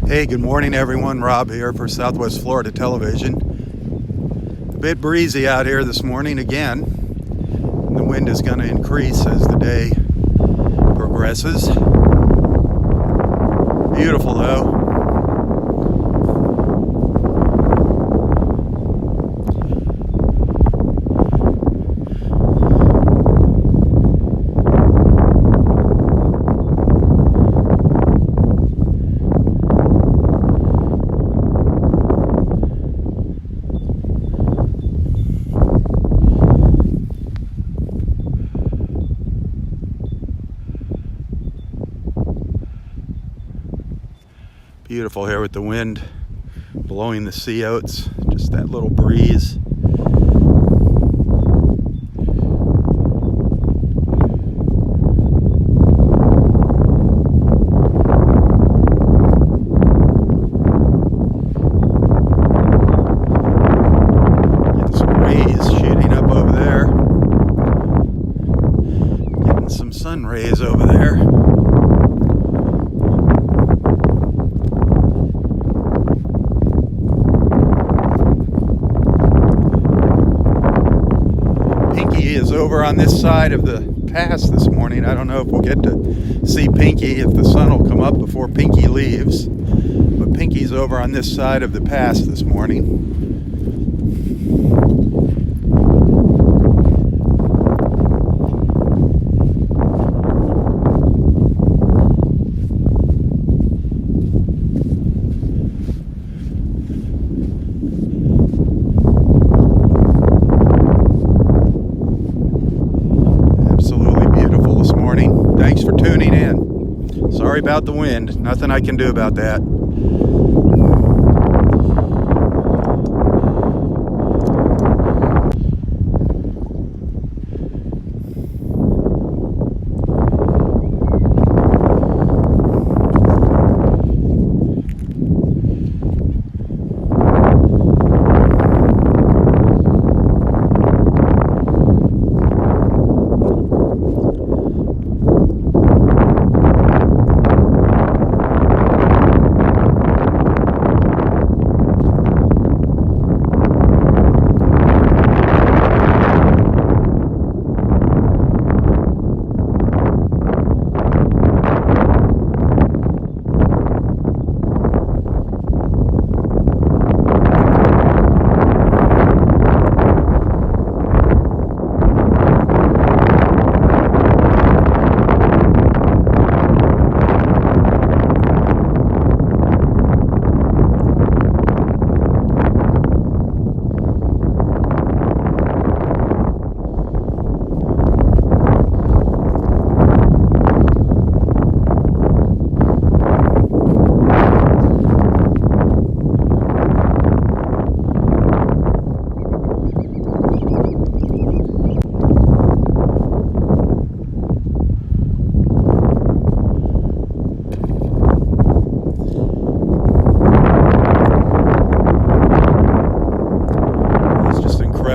Hey, good morning everyone. Rob here for Southwest Florida Television. A bit breezy out here this morning again. The wind is going to increase as the day progresses. Beautiful though. Beautiful here with the wind blowing the sea oats, just that little breeze. Getting some rays shooting up over there. Getting some sun rays over there. Is over on this side of the pass this morning. I don't know if we'll get to see Pinky, if the sun will come up before Pinky leaves, but Pinky's over on this side of the pass this morning. Thanks for tuning in. Sorry about the wind. Nothing I can do about that.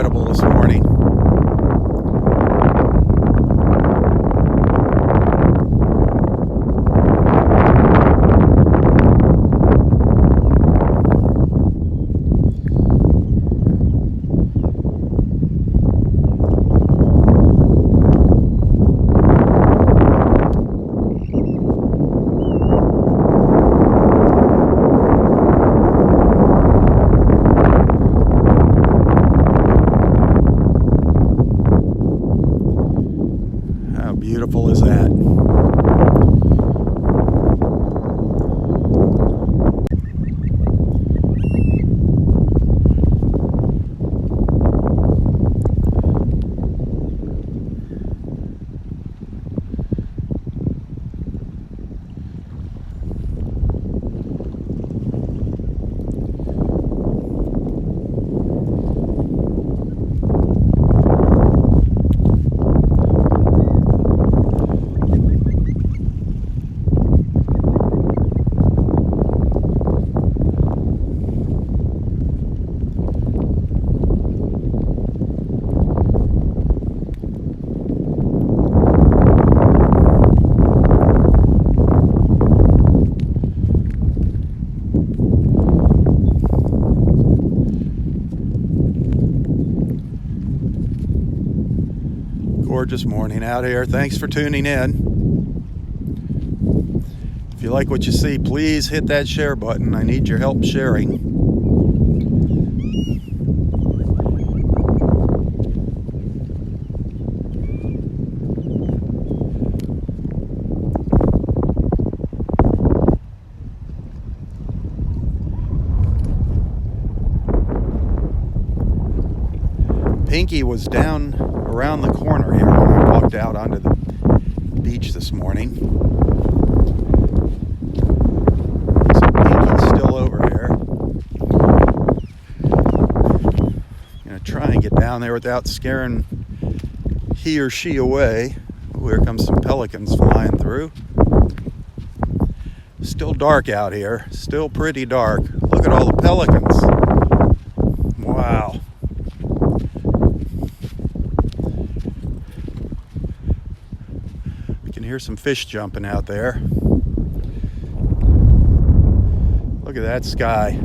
This morning. How beautiful is that? gorgeous morning out here. Thanks for tuning in. If you like what you see, please hit that share button. I need your help sharing. Pinky was down around the corner here when I walked out onto the beach this morning. So Pinky's still over here. I'm going to try and get down there without scaring he or she away. Oh, here comes some pelicans flying through. Still dark out here. Still pretty dark. Look at all the pelicans. Wow. Hear some fish jumping out there. Look at that sky.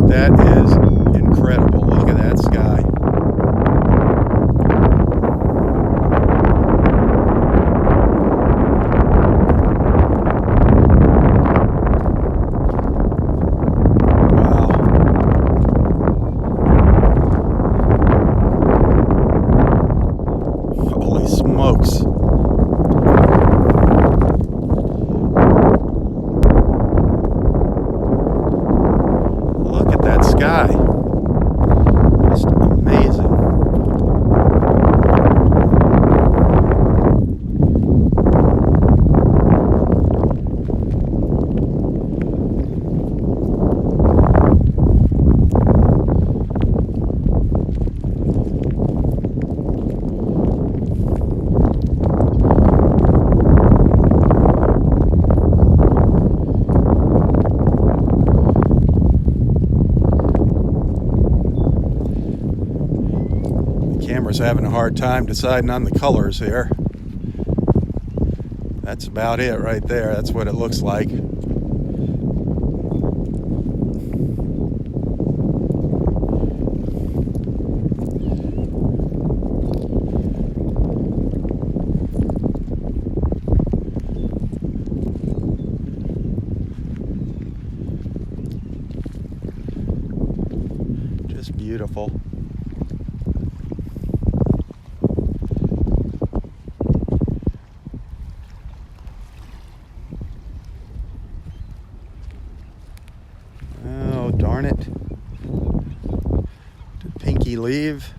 That is incredible. Look at that sky. Wow. Holy smokes. Sky. Just amazing. Camera's having a hard time deciding on the colors here. That's about it right there. That's what it looks like. Just beautiful. Oh, darn it. Did Pinky leave?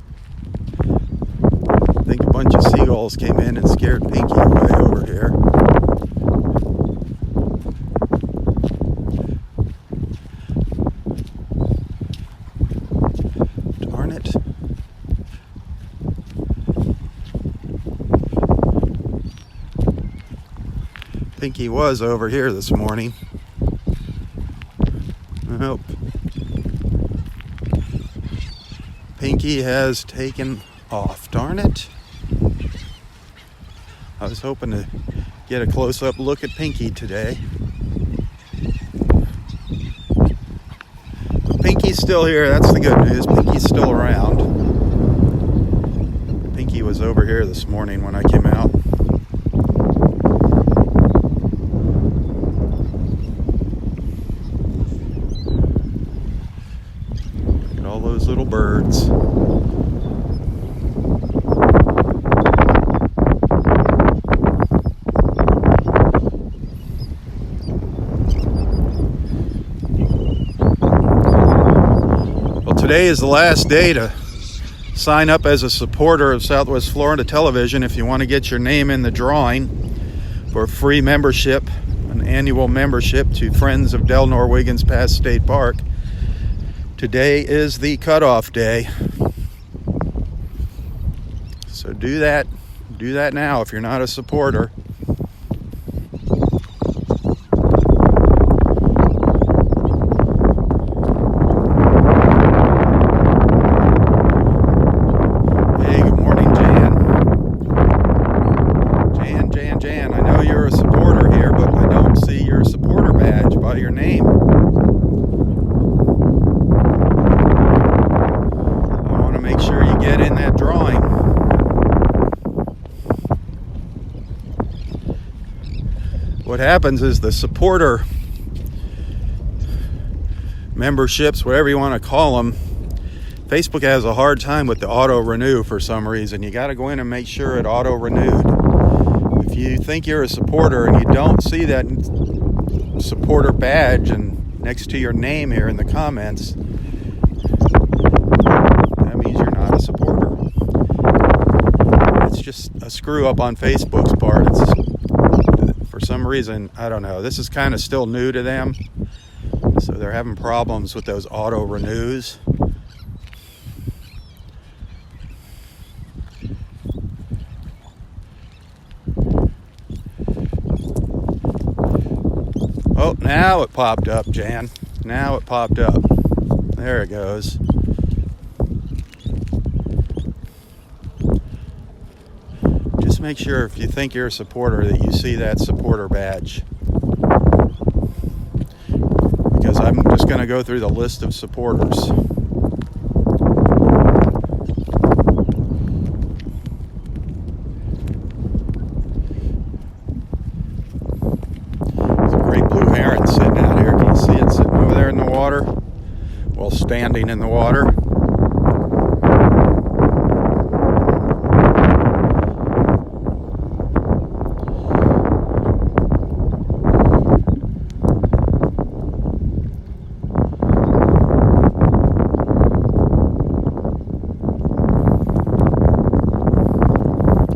I think a bunch of seagulls came in and scared Pinky away over here. Darn it. Pinky was over here this morning. Nope. Pinky has taken off. Darn it. I was hoping to get a close-up look at Pinky today. But Pinky's still here. That's the good news. Pinky's still around. Pinky was over here this morning when I came out. All those little birds. Well, today is the last day to sign up as a supporter of Southwest Florida Television if you want to get your name in the drawing for a free membership, an annual membership to Friends of Delnor-Wiggins Pass State Park. Today is the cutoff day. So do that now if you're not a supporter. Hey, good morning, Jan. Jan, I know you're a supporter here, but I don't see your supporter badge by your name. Make sure you get in that drawing. what happens is the supporter memberships, whatever you want to call them, Facebook has a hard time with the auto renew for some reason. You got to go in and make sure it auto renewed. If you think you're a supporter and you don't see that supporter badge and next to your name here in the comments, that means you're not a supporter. It's just a screw up on Facebook's part. It's, for some reason, I don't know. This is kind of still new to them, so they're having problems with those auto renews. Oh, now it popped up, Jan. Now it popped up. There it goes. Just make sure if you think you're a supporter that you see that supporter badge. Because I'm just going to go through the list of supporters. Sitting out here. Can you see it sitting over there in the water? Well, standing in the water.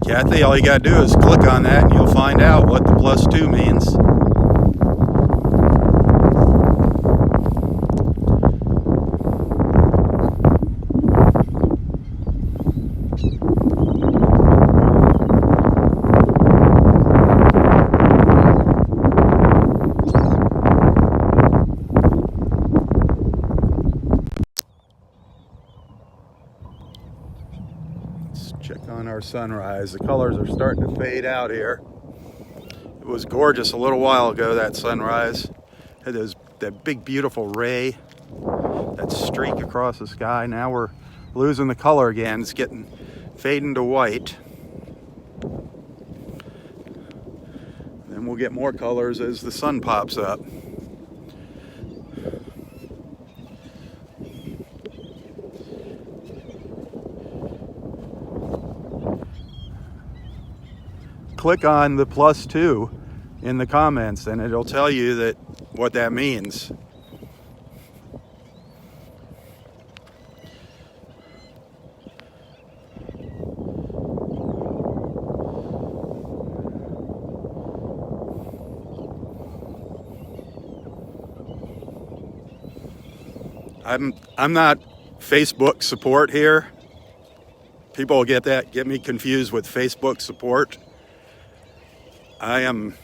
Kathy, all you got to do is click on that and you'll find out what the +2 means. Check on our sunrise. The colors are starting to fade out here. It was gorgeous a little while ago, that sunrise. Had that big beautiful ray, that streak across the sky. Now we're losing the color again. It's fading to white. Then we'll get more colors as the sun pops up. Click on the +2 in the comments and it'll tell you what that means. I'm not Facebook support here. People get me confused with Facebook support. I am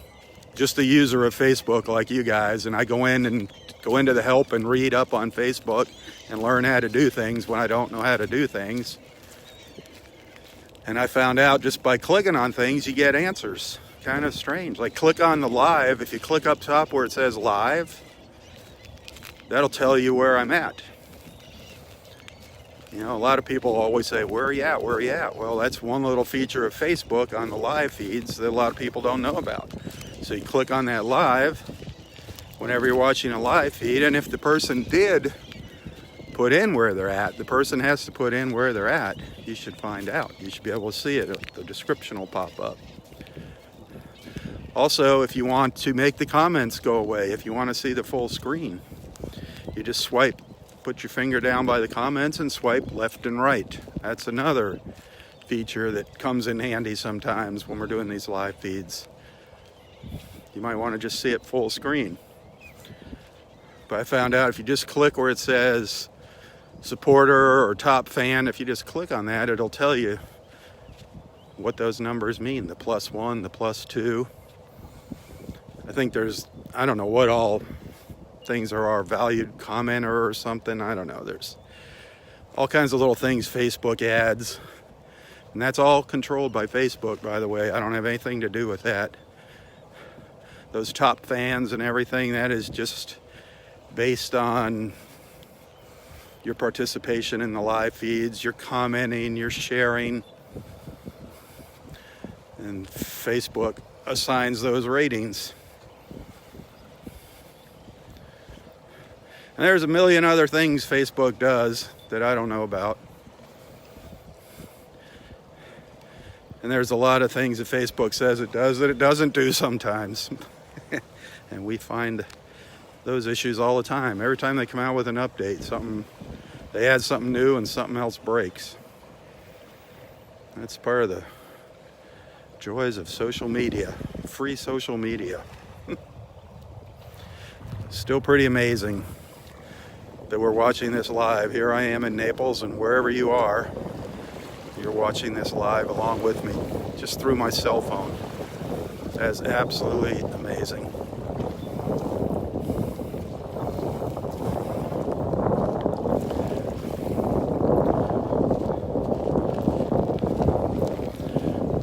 just a user of Facebook like you guys, and I go into the help and read up on Facebook and learn how to do things when I don't know how to do things. And I found out just by clicking on things, you get answers. Kind of strange. Like click on the live. If you click up top where it says live, that'll tell you where I'm at. You know, a lot of people always say, where are you at? Where are you at? Well, that's one little feature of Facebook on the live feeds that a lot of people don't know about. So you click on that live whenever you're watching a live feed, and if the person did put in where they're at, the person has to put in where they're at. You should find out. You should be able to see it. The description will pop up. Also, if you want to make the comments go away, if you want to see the full screen, you just swipe. Put your finger down by the comments and swipe left and right. That's another feature that comes in handy sometimes when we're doing these live feeds. You might want to just see it full screen. But I found out if you just click where it says supporter or top fan, if you just click on that, it'll tell you what those numbers mean, the +1, the +2. I think I don't know what all things are our valued commenter or something. I don't know. There's all kinds of little things, Facebook ads, and that's all controlled by Facebook, by the way. I don't have anything to do with that. Those top fans and everything, that is just based on your participation in the live feeds, your commenting, your sharing, and Facebook assigns those ratings. And there's a million other things Facebook does that I don't know about. And there's a lot of things that Facebook says it does that it doesn't do sometimes. And we find those issues all the time. Every time they come out with an update, they add something new and something else breaks. That's part of the joys of social media, free social media. Still pretty amazing that we're watching this live. Here I am in Naples, and wherever you are, you're watching this live along with me, just through my cell phone. That's absolutely amazing.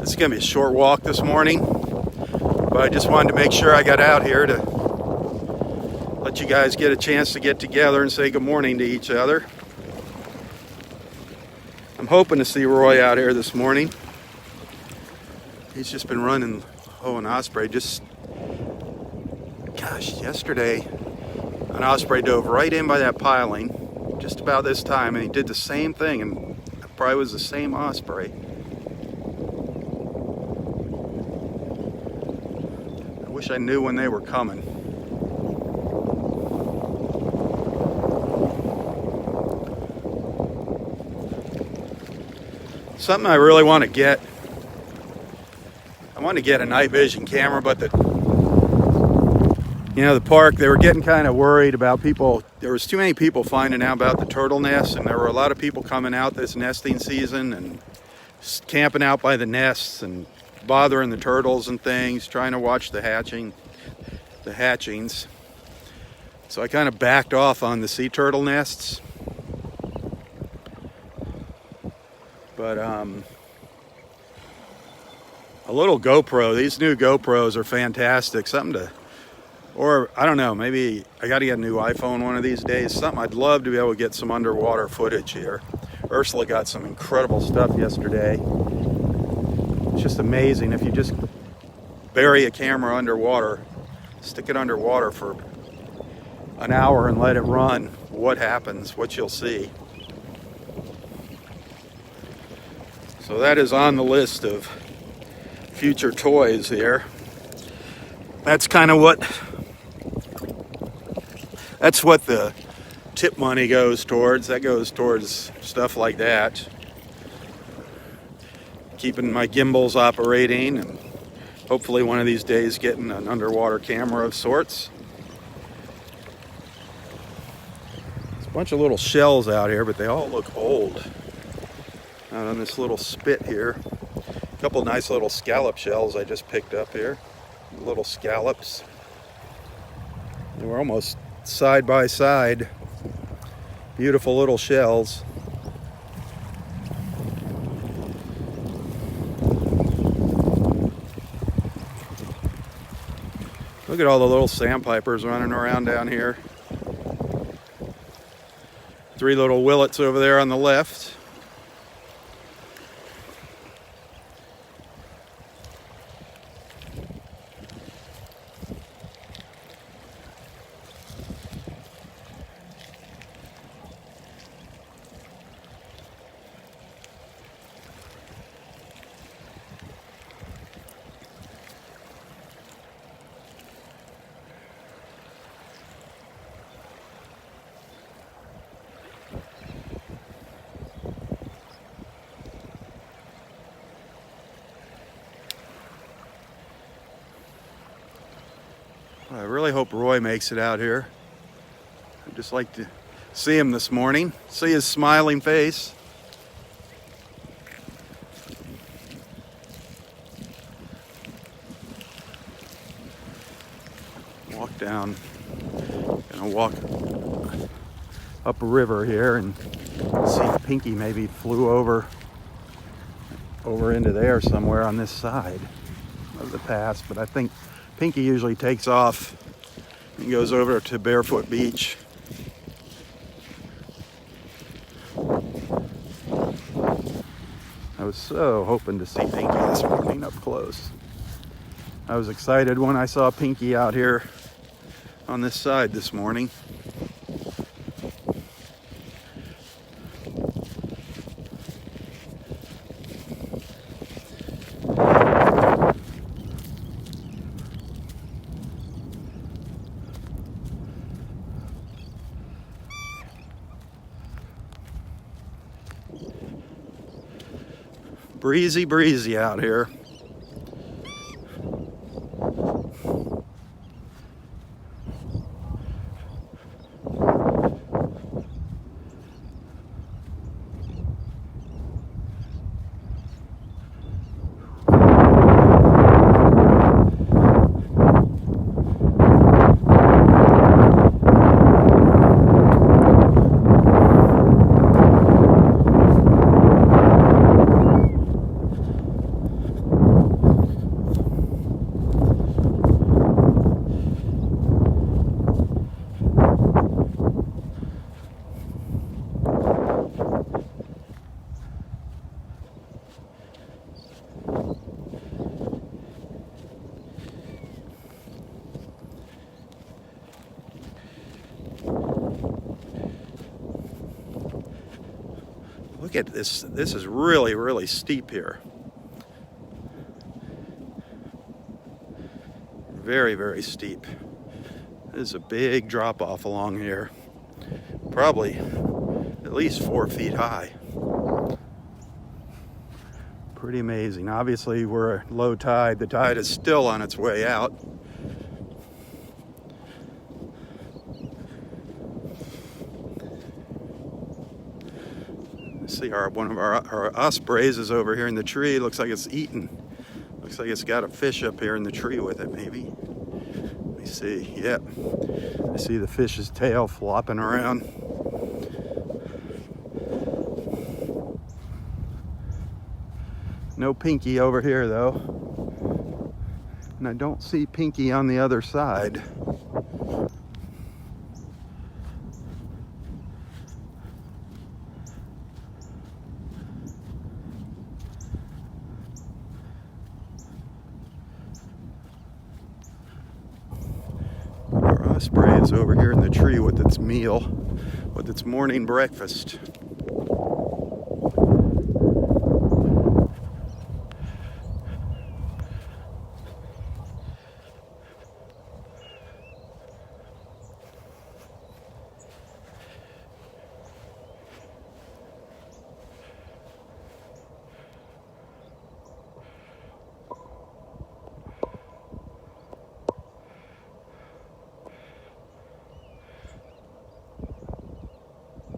It's gonna be a short walk this morning, but I just wanted to make sure I got out here to let you guys get a chance to get together and say good morning to each other. I'm hoping to see Roy out here this morning. He's just been running, an Osprey yesterday an Osprey dove right in by that piling just about this time, and he did the same thing, and it probably was the same Osprey. I wish I knew when they were coming. Something I really want to get. I want to get a night vision camera, but the park, they were getting kind of worried about people. There was too many people finding out about the turtle nests, and there were a lot of people coming out this nesting season and camping out by the nests and bothering the turtles and things, trying to watch the hatchings. So I kind of backed off on the sea turtle nests. But a little GoPro, these new GoPros are fantastic. Or I don't know, maybe I got to get a new iPhone one of these days. Something I'd love to be able to get some underwater footage here. Ursula got some incredible stuff yesterday. It's just amazing. If you just bury a camera underwater, stick it underwater for an hour and let it run, what happens, what you'll see. So that is on the list of future toys here. That's what the tip money goes towards. That goes towards stuff like that. Keeping my gimbals operating, and hopefully one of these days getting an underwater camera of sorts. There's a bunch of little shells out here, but they all look old. Out on this little spit here. A couple nice little scallop shells I just picked up here. Little scallops. They were almost side by side. Beautiful little shells. Look at all the little sandpipers running around down here. 3 little willets over there on the left. I really hope Roy makes it out here. I'd just like to see him this morning, see his smiling face. Gonna walk up a river here and see if Pinky maybe flew over into there somewhere on this side of the pass, but I think Pinky usually takes off and goes over to Barefoot Beach. I was so hoping to see Pinky this morning up close. I was excited when I saw Pinky out here on this side this morning. breezy out here. Look at this. This is really steep here. Very steep. There's a big drop off along here. Probably at least 4 feet high. Pretty amazing. Obviously we're at low tide. The tide is still on its way out. See, one of our Ospreys is over here in the tree. Looks like it's eating. Looks like it's got a fish up here in the tree with it, maybe. Let me see. Yep. I see the fish's tail flopping around. No Pinky over here, though. And I don't see Pinky on the other side. Osprey is over here in the tree with its meal, with its morning breakfast.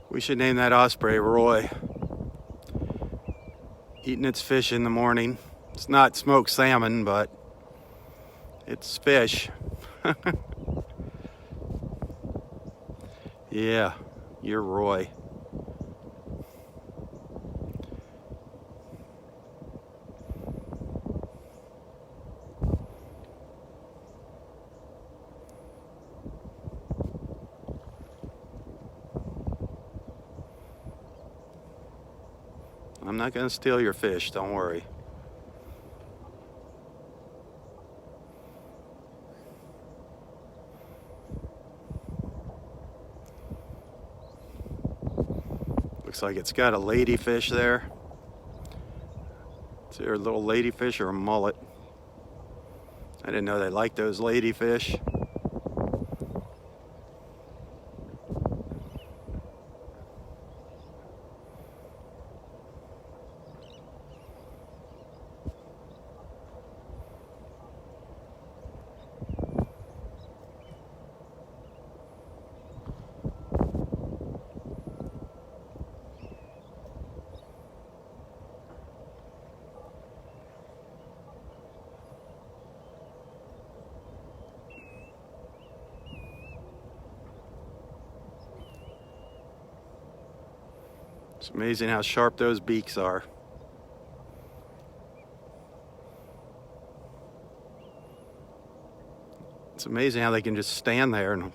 We should name that Osprey Roy. Eating its fish in the morning. It's not smoked salmon, but it's fish. Yeah, you're Roy. I'm not going to steal your fish, don't worry. Looks like it's got a ladyfish there. Is there a little ladyfish or a mullet? I didn't know they liked those ladyfish. It's amazing how sharp those beaks are. It's amazing how they can just stand there and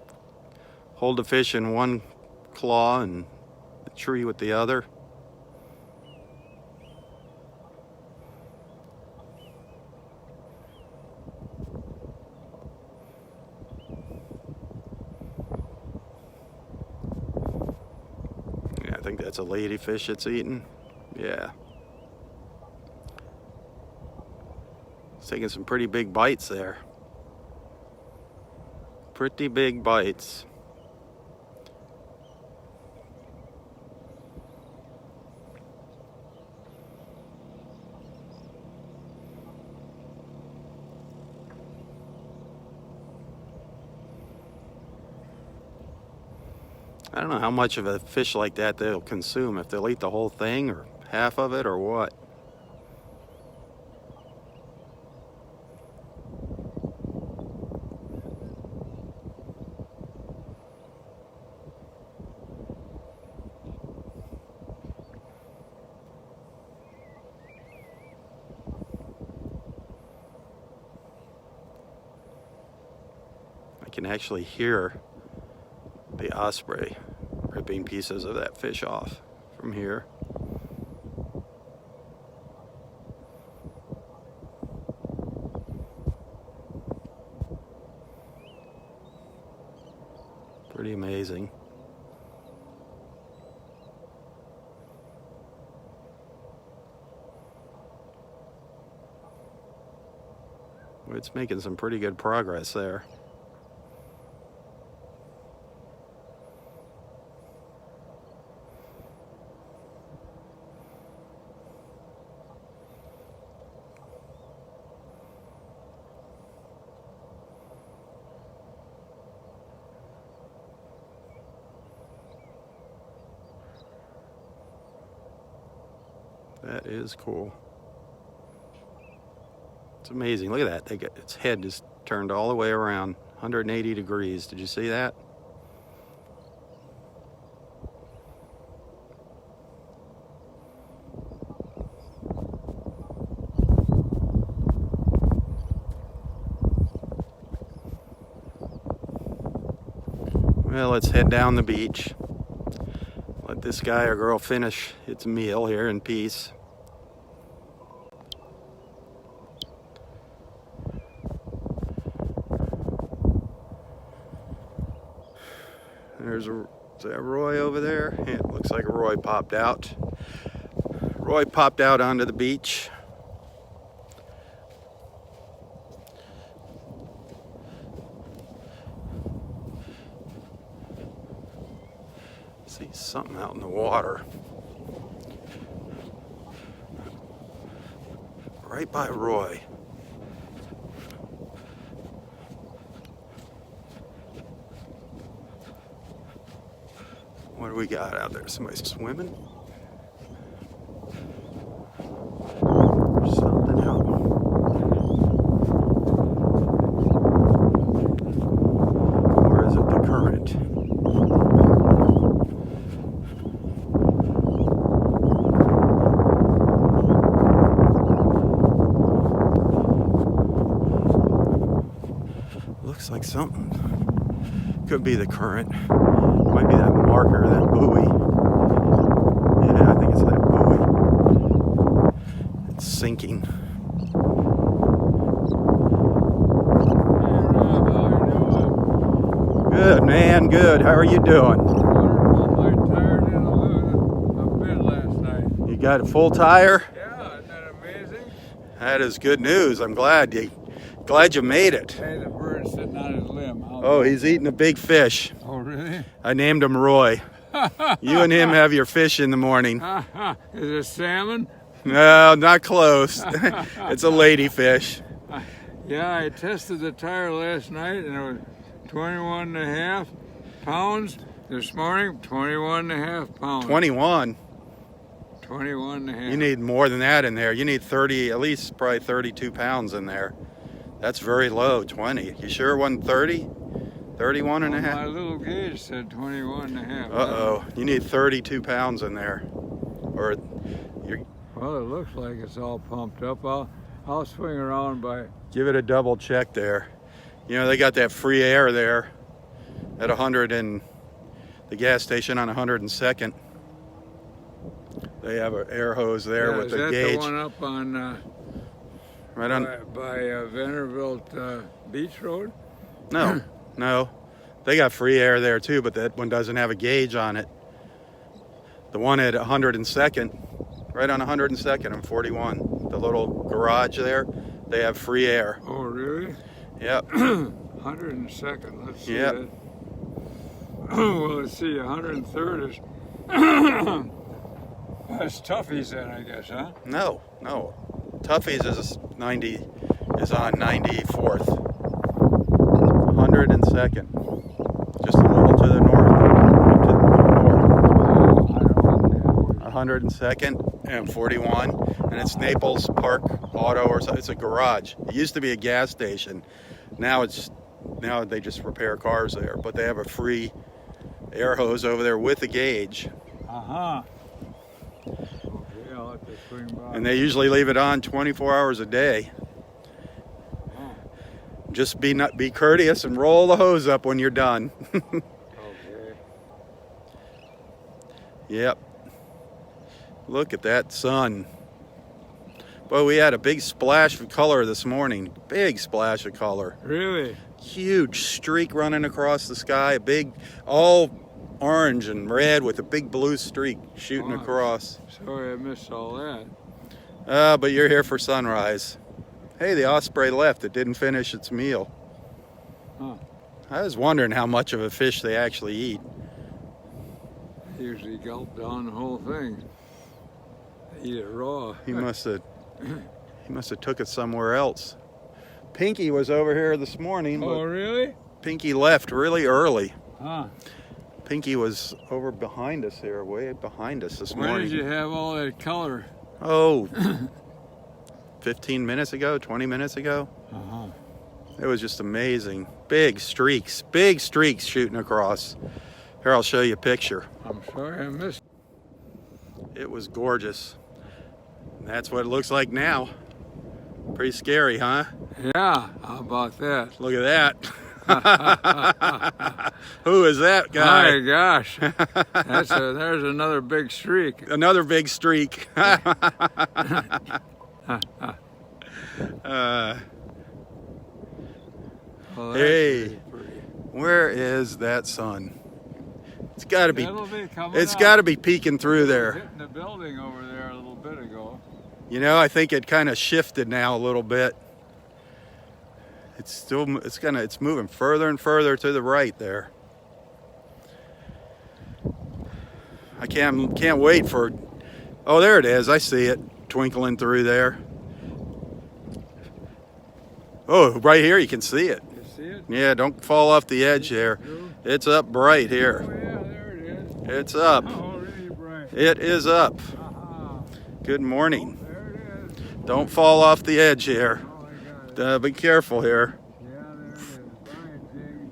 hold the fish in one claw and the tree with the other. I think that's a ladyfish it's eating. Yeah. It's taking some pretty big bites there. Pretty big bites. I don't know how much of a fish like that they'll consume, if they'll eat the whole thing or half of it or what. I can actually hear the osprey ripping pieces of that fish off from here. Pretty amazing. It's making some pretty good progress there. That is cool. It's amazing. Look at that. Its head is turned all the way around, 180 degrees. Did you see that? Well, let's head down the beach. Let this guy or girl finish its meal here in peace. Is that Roy over there? Yeah, it looks like Roy popped out. Roy popped out onto the beach. See something out in the water. Right by Roy. What do we got out there? Somebody swimming? There's something out. Or is it the current? Looks like something. Could be the current. Might be that marker, that buoy. Yeah, I think it's that buoy. It's sinking. Good, man, good. How are you doing? Wonderful. I tired in a bit last night. You got a full tire? Yeah, isn't that amazing? That is good news. I'm glad you made it. Hey, the bird's sitting on his limb. Oh, he's eating a big fish. Oh, really? I named him Roy. You and him have your fish in the morning. Is it salmon? No, not close. It's a ladyfish. Yeah, I tested the tire last night and it was 21.5 pounds. This morning, 21.5 pounds. 21. 21.5. You need more than that in there. You need 30, at least probably 32 pounds in there. That's very low, 20. You sure it wasn't 30? 31 and a half? My little gauge said 21.5. Uh-oh. You need 32 pounds in there. Or you're... Well, it looks like it's all pumped up. I'll swing around by... Give it a double check there. You know, they got that free air there at 100 and the gas station on 102nd. They have an air hose there with the gauge. Is that the one up on... right on... By Vanderbilt Beach Road? No, no. They got free air there too, but that one doesn't have a gauge on it. The one at 102nd, right on 102nd and 41, the little garage there, they have free air. Oh, really? Yep. 102nd, let's see Yep. that. Well, let's see, 103rd is... That's Tuffy's then, I guess, huh? No, no. Tuffy's is on 94th. 102nd. Just a little to the north. 102nd and 41, and it's Naples Park Auto or something. It's a garage. It used to be a gas station. Now they just repair cars there, but they have a free air hose over there with a gauge. Uh-huh. Okay, I'll have to swing by. And they usually leave it on 24 hours a day. Just be courteous and roll the hose up when you're done. Okay. Yep. Look at that sun. Well, we had a big splash of color this morning. Big splash of color. Really? Huge streak running across the sky. A big, all orange and red with a big blue streak shooting across. Sorry I missed all that. But you're here for sunrise. Hey, the osprey left. It didn't finish its meal. Huh. I was wondering how much of a fish they actually eat. They usually gulp down the whole thing. They eat it raw. He must have took it somewhere else. Pinky was over here this morning. Oh, really? Pinky left really early. Huh. Pinky was over behind us here, way behind us this morning. When did you have all that color? Oh, 15 minutes ago, 20 minutes ago. Uh-huh. It was just amazing. Big streaks shooting across. Here, I'll show you a picture. I'm sorry I missed. It was gorgeous. And that's what it looks like now. Pretty scary, huh? Yeah, how about that? Look at that. Who is that guy? My gosh, there's another big streak. Another big streak. Well, Hey, pretty. where is that sun? It's got to be. That'll be coming It's up. got to be peeking through there. Hitting the building over there a little bit ago. You know, I think it kind of shifted now a little bit. It's moving further and further to the right there. I can't wait for. Oh, there it is. I see it twinkling through there. Oh, right here you can see it. You see it? Yeah, don't fall off the edge there. It's up bright Oh here. yeah, there it is. It's up. Oh, really bright. It is up. Uh-huh. Good morning. There it is. Don't fall off the edge here. Oh, I got it. Be careful here. Yeah, there it is. Brian Jing.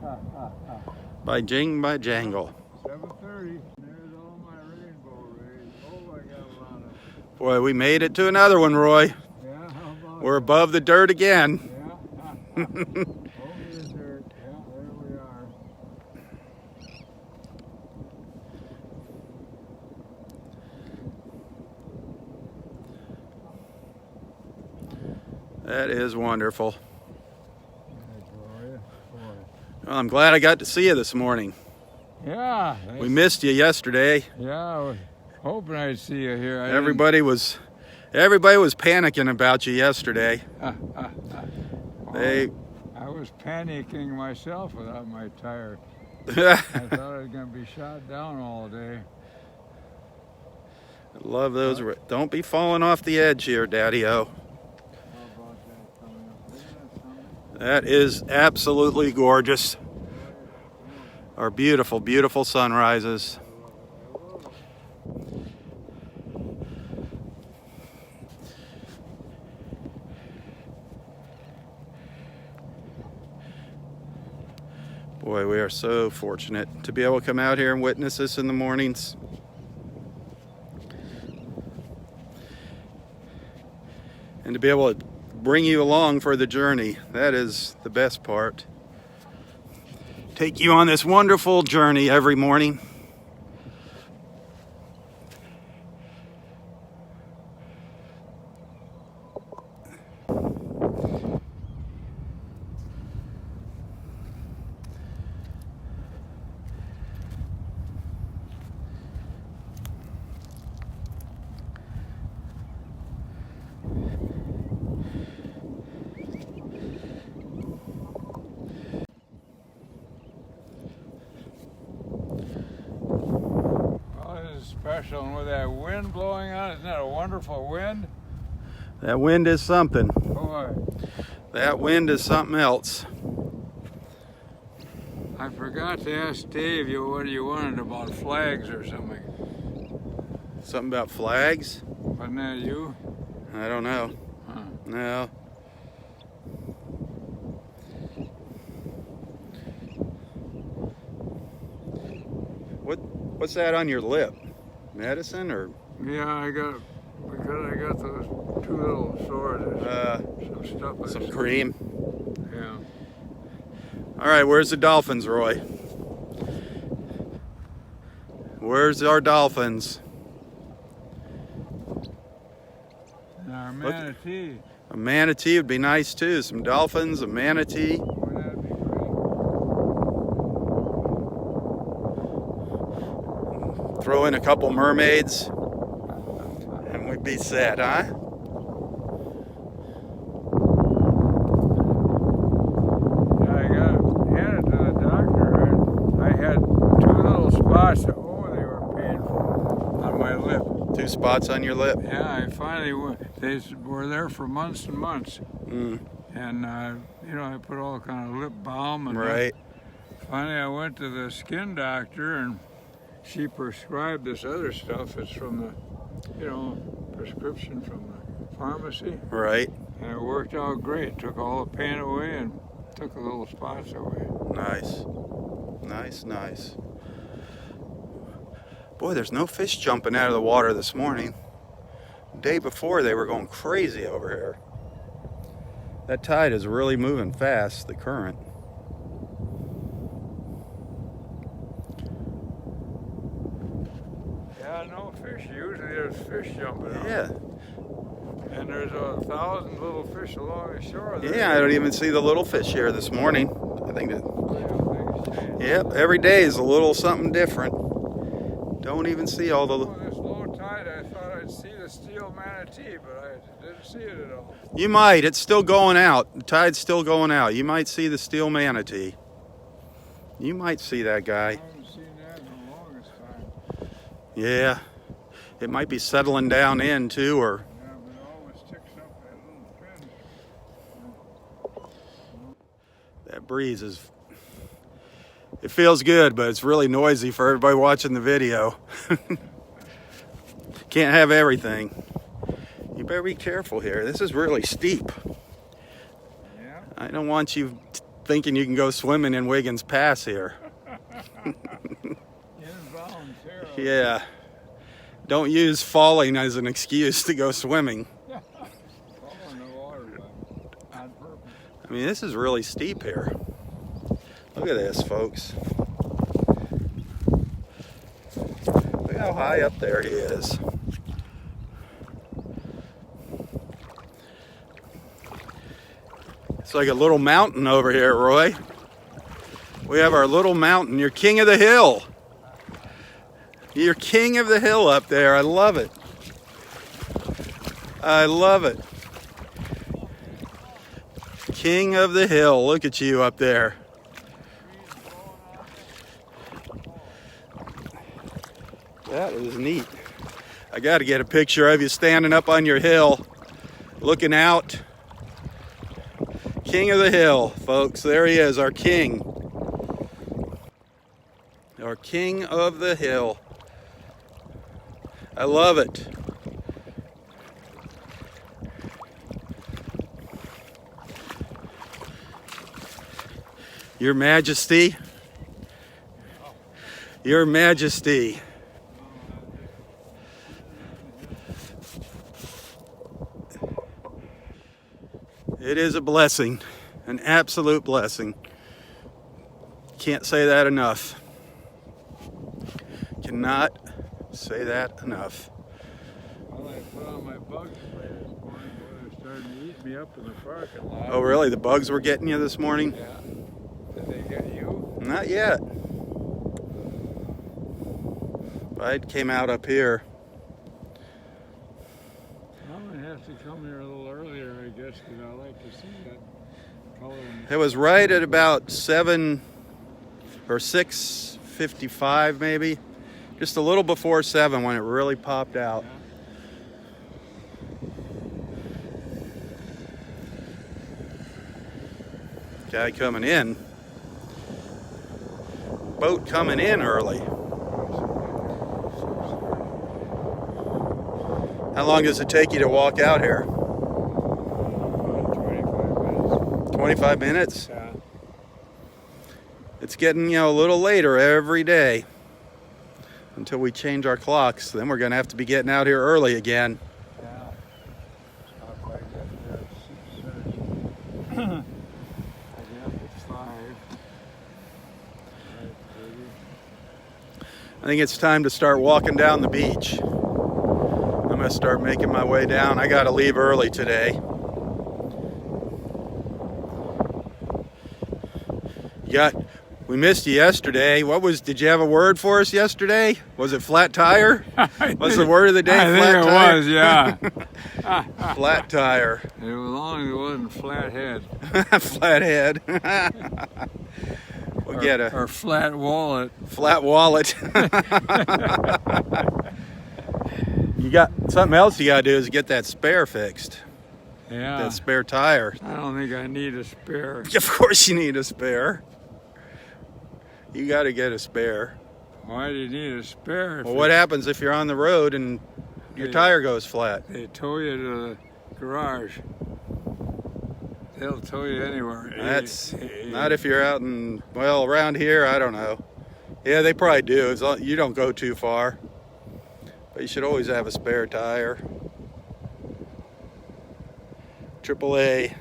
Ha, ha, ha. By jing, by jangle. 7:30. There's all my rainbow rays. Oh, I got a lot of. Boy, we made it to another one, Roy. Yeah, how about We're above the dirt again. Yeah. Over the dirt. Yeah, there we are. That is wonderful. Boy. Well, I'm glad I got to see you this morning. Yeah. We missed you yesterday. Yeah, I was hoping I'd see you here. Everybody was panicking about you yesterday. They I was panicking myself without my tire. I thought I was going to be shot down all day. love those. Don't be falling off the edge here, Daddy-O. How about that coming up? Isn't that something? That is absolutely gorgeous. Our beautiful, beautiful sunrises. Boy, we are so fortunate to be able to come out here and witness this in the mornings. And to be able to bring you along for the journey. That is the best part. Take you on this wonderful journey every morning. Special, and with that wind blowing on, isn't that a wonderful wind? That wind is something. Boy, That wind is something else. I forgot to ask Dave what you wanted about flags or something. Something about flags? Wasn't that you? I don't know. Huh. No. What's that on your lip? Medicine or? Yeah, because I got those 2 little sores. Some stuff. Some cream. Yeah. All right, where's the Dolphins, Roy? Where's our Dolphins? And our manatee. A manatee would be nice too. Some dolphins, a manatee. Wouldn't that be great? Throw in a couple mermaids, and we'd be set, huh? Yeah, I got handed to the doctor, and I had 2 little spots. They were painful on my lip. 2 spots on your lip. Yeah, I finally went. They were there for months and months. Mm. And, you know, I put all kind of lip balm. And Right. Finally, I went to the skin doctor, and she prescribed this other stuff. It's from the, you know, prescription from the pharmacy. Right. And it worked out great. Took all the pain away and took the little spots away. Nice. Nice, nice. Boy, there's no fish jumping out of the water this morning. The day before, they were going crazy over here. That tide is really moving fast, the current. Yeah, no fish. Usually there's fish jumping out. Yeah. And there's 1,000 little fish along the shore there. Yeah, I don't even see the little fish here this morning. I think that, Yep. yep, every day is a little something different. Don't even see all the... Oh, this low tide, I thought I'd see the steel manatee, but I didn't see it at all. You might. It's still going out. The tide's still going out. You might see the steel manatee. You might see that guy. I haven't seen that in the longest time. Yeah. It might be settling down in too, or... Yeah, but it always ticks up that little fin. That breeze is... It feels good, but it's really noisy for everybody watching the video. Can't have everything. You better be careful here. This is really steep. Yeah. I don't want you thinking you can go swimming in Wiggins Pass here. Involuntarily. Yeah. Don't use falling as an excuse to go swimming. Fall in the water, but on purpose. I mean, this is really steep here. Look at this, folks. Look how high up there he is. It's like a little mountain over here, Roy. We have our little mountain. You're king of the hill. You're king of the hill up there. I love it. I love it. King of the hill. Look at you up there. That is neat. I got to get a picture of you standing up on your hill, looking out. King of the hill, folks. There he is, our king. Our king of the hill. I love it. Your Majesty. Your Majesty. It is a blessing, an absolute blessing. Can't say that enough. Cannot say that enough. Well, I put on my bug spray this morning, but they're starting to eat me up in the parking lot. Oh, really? The bugs were getting you this morning? Yeah. Did they get you? Not yet. I came out up here. I'm going to have to come here a little earlier, I guess, because I like to see that color. It was right at about 7 or 6:55 maybe. Just a little before 7 when it really popped out. Guy coming in. Boat coming in early. How long does it take you to walk out here? 25 minutes? Yeah. It's getting, a little later every day until we change our clocks. Then we're going to have to be getting out here early again. Yeah. Stop by getting there at 6:30. I get up at 5. I think it's time to start walking down the beach. I'm going to start making my way down. I got to leave early today. We missed you yesterday. Did you have a word for us yesterday? Was it flat tire? Was the word of the day flat tire? I think it was, yeah. Flat tire. As long as it wasn't flathead. Flathead. We'll get a or flat wallet. Flat wallet. You got something else you got to do is get that spare fixed. Yeah. That spare tire. I don't think I need a spare. Of course you need a spare. You got to get a spare. Why do you need a spare? Well, what happens if you're on the road and your tire goes flat? They tow you to the garage. They'll tow you anywhere. That's not if you're out in, around here, I don't know. Yeah, they probably do. You don't go too far. But you should always have a spare tire. AAA.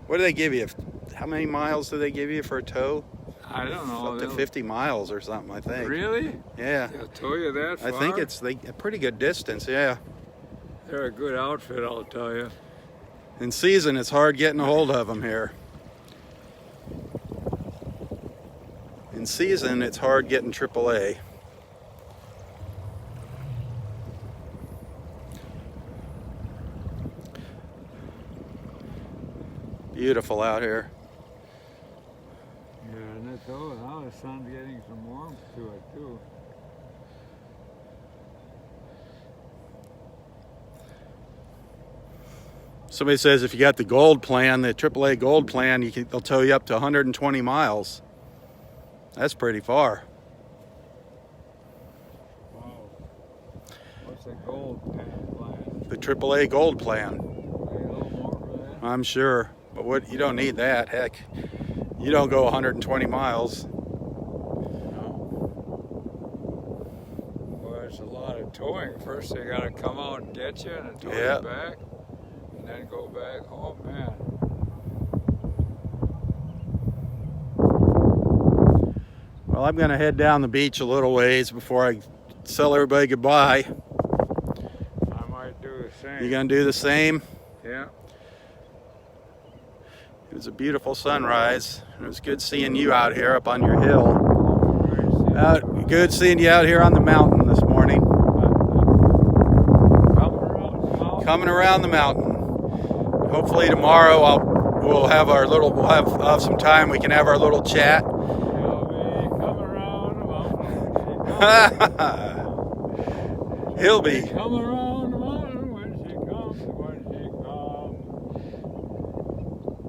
What do they give you? How many miles do they give you for a tow? I don't know. Up to 50 miles or something, I think. Really? Yeah. They'll tow you that far? I think it's a pretty good distance, yeah. They're a good outfit, I'll tell you. In season, it's hard getting a hold of them here. In season, it's hard getting AAA. Beautiful out here. Yeah, and that's all. Now the sun's getting some warmth to it, too. Somebody says if you got the gold plan, the AAA gold plan, they'll tow you up to 120 miles. That's pretty far. Wow. What's the gold plan? The AAA gold plan. Pay a little more for that? I'm sure. But you don't need that. Heck, you don't go 120 miles. No. Well, it's a lot of towing. First they got to come out and get you and tow you back. And then go back home, man. Well, I'm going to head down the beach a little ways before I tell everybody goodbye. I might do the same. You going to do the same? Yeah. It was a beautiful sunrise. It was good seeing you out here up on your hill. Good seeing you out here on the mountain this morning. Coming around the mountain. Hopefully tomorrow we'll have some time. We can have our little chat. He'll be coming around the mountain when she comes.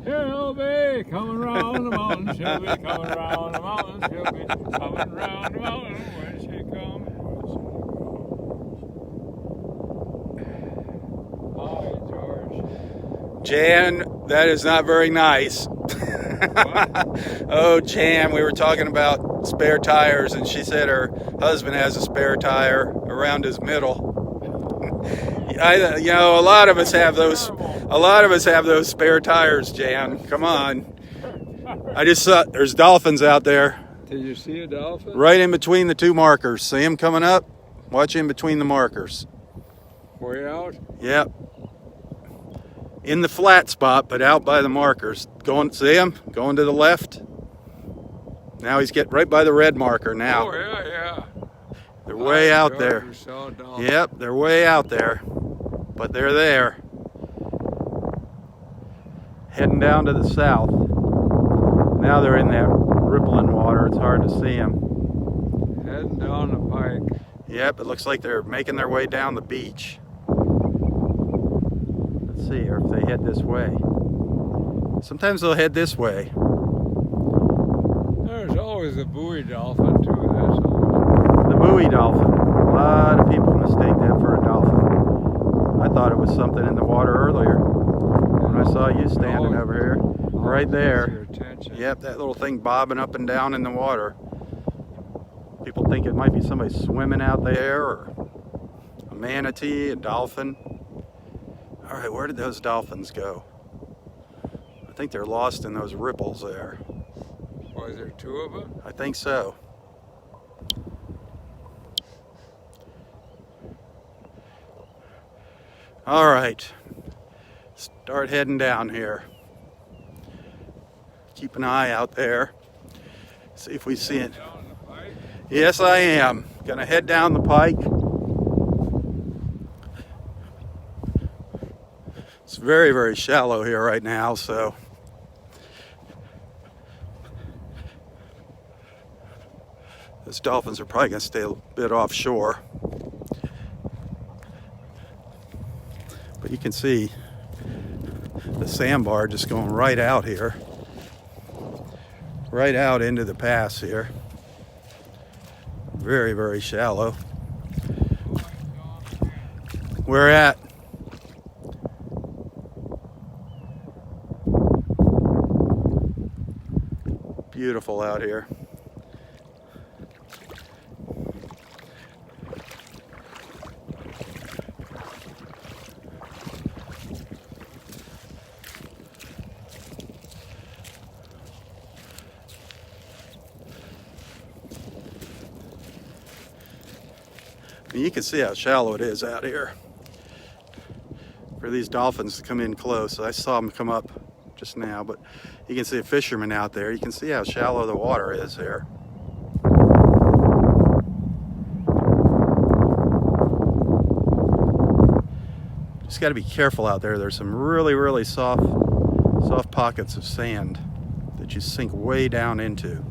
She'll be coming around the mountain. She'll be coming around the mountain. She'll be coming around the mountain when she comes. Hi, George. Jan, that is not very nice. Oh, Jan, we were talking about spare tires, and she said her husband has a spare tire around his middle. A lot of us have those. A lot of us have those spare tires, Jan. Come on. I just saw there's dolphins out there. Did you see a dolphin? Right in between the two markers. See him coming up? Watch him between the markers. Way out? Yep. In the flat spot, but out by the markers. See him? Going to the left. Now he's getting right by the red marker now. Oh, yeah. They're way out there. Yep, they're way out there. But they're there. Heading down to the south. Now they're in that rippling water. It's hard to see them. Heading down the pike. Yep, it looks like they're making their way down the beach. Let's see, or if they head this way. Sometimes they'll head this way. There's always a buoy dolphin, too. That's always... The buoy dolphin. A lot of people mistake that for a dolphin. I thought it was something in the water earlier when I saw you standing over here. Right there. Yep, that little thing bobbing up and down in the water. People think it might be somebody swimming out there, or a manatee, a dolphin. All right, where did those dolphins go? I think they're lost in those ripples there. Was there two of them? I think so. All right, start heading down here. Keep an eye out there. See if we see it. Yes, I am. Gonna head down the pike. It's very, very shallow here right now, so those dolphins are probably gonna stay a bit offshore. But you can see the sandbar just going right out here. Right out into the pass here. Very, very shallow. Where at? Beautiful out here. You can see how shallow it is out here for these dolphins to come in close. I saw them come up just now, but you can see a fisherman out there. You can see how shallow the water is here. Just got to be careful out there. There's some really, really soft pockets of sand that you sink way down into.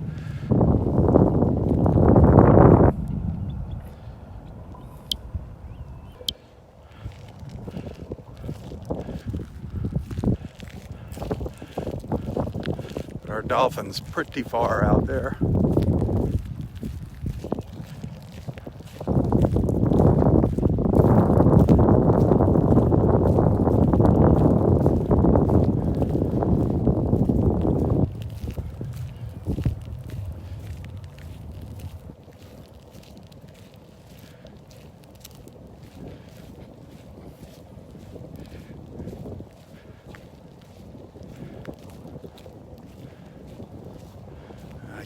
Our dolphin's pretty far out there.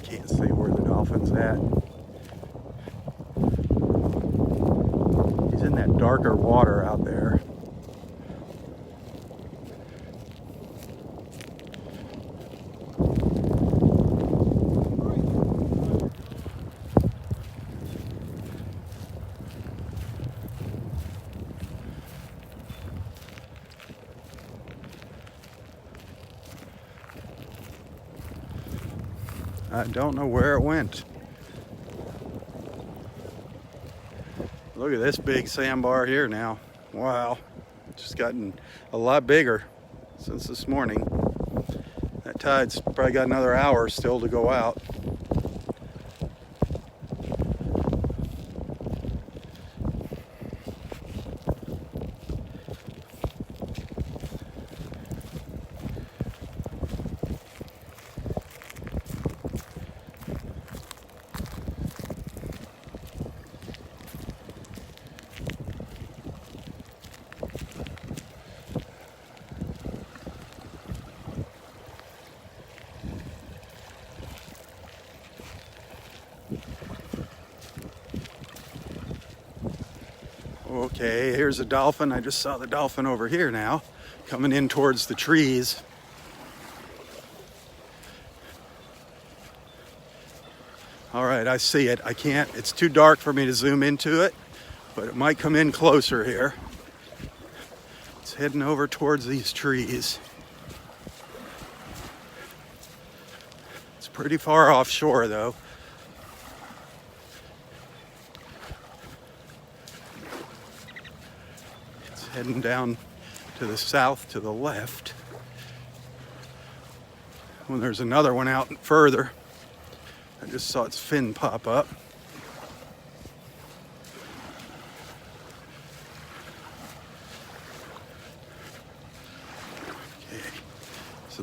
Can't see where the dolphin's at. He's in that darker water out there. I don't know where it went. Look at this big sandbar here now. Wow, it's just gotten a lot bigger since this morning. That tide's probably got another hour still to go out. Okay, here's a dolphin. I just saw the dolphin over here now, coming in towards the trees. All right, I see it. I can't, it's too dark for me to zoom into it, but it might come in closer here. It's heading over towards these trees. It's pretty far offshore though. Heading down to the south to the left. Well, there's another one out further. I just saw its fin pop up.